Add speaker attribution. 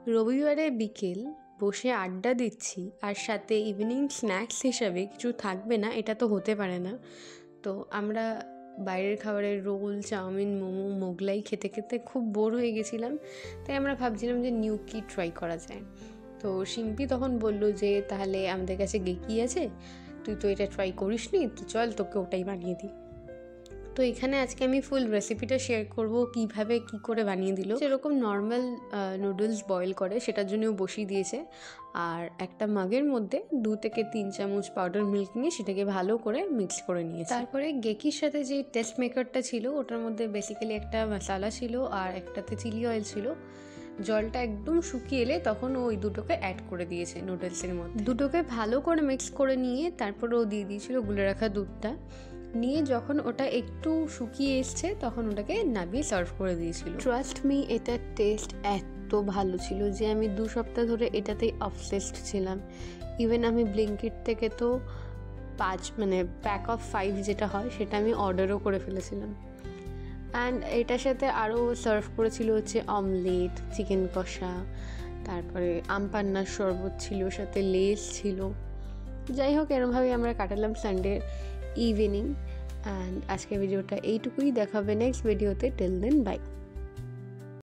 Speaker 1: রবিবারে বিকেল বসে আড্ডা দিচ্ছি আর সাথে ইভিনিং স্ন্যাক্স হিসাবে কিছু থাকবে না, এটা তো হতে পারে না। তো আমরা বাইরের খাবারের রোল, চাউমিন, মোমো, মোগলাই খেতে খেতে খুব বোর হয়ে গেছিলাম। তাই আমরা ভাবছিলাম যে নিউ কি ট্রাই করা যায়। তো শিল্পী তখন বলল যে তাহলে আমাদের কাছে গেকি আছে, তুই তো এটা ট্রাই করিসনি, তো চল তোকে ওটাই বানিয়ে দিই। তো এখানে আজকে আমি ফুল রেসিপিটা শেয়ার করব, কিভাবে কি করে বানিয়ে দিল। যেরকম নর্মাল নুডলস বয়েল করে সেটার জন্যও বসিয়ে দিয়েছে, আর একটা মাগের মধ্যে 2 থেকে 3 চামচ পাউডার মিল্ক নিয়ে সেটাকে ভালো করে মিক্স করে নিয়েছে। তারপরে গেকির সাথে যে টেস্ট মেকারটা ছিল ওটার মধ্যে বেসিক্যালি একটা মশলা ছিল আর একটাতে চিলি অয়েল ছিল। জলটা একদম শুকিয়ে এলে তখন ওই দুটোকে অ্যাড করে দিয়েছে নুডলসের মধ্যে। দুটোকে ভালো করে মিক্স করে নিয়ে তারপরে ও দিয়ে দিয়েছিল গুলে রাখা দুধটা। নিয়ে যখন ওটা একটু শুকিয়ে এসছে তখন ওটাকে নামিয়ে সার্ভ করে দিয়েছিল। ট্রাস্ট মি, এটার টেস্ট এত ভালো ছিল যে আমি 2 সপ্তাহ ধরে এটাতেই অবসেসড ছিলাম। ইভেন আমি ব্লিঙ্কিট থেকে তো 5 প্যাক অফ 5 যেটা হয় সেটা আমি অর্ডারও করে ফেলেছিলাম। অ্যান্ড এটার সাথে আরও সার্ভ করেছিল হচ্ছে অমলেট, চিকেন কষা, তারপরে আমপান্নার শরবত ছিল, সাথে লেস ছিল। যাই হোক, এরমভাবেই আমরা কাটালাম সানডে ইভিনিং। অ্যান্ড আজকের ভিডিওটা এইটুকুই, দেখাবে নেক্সট ভিডিওতে। Till then by.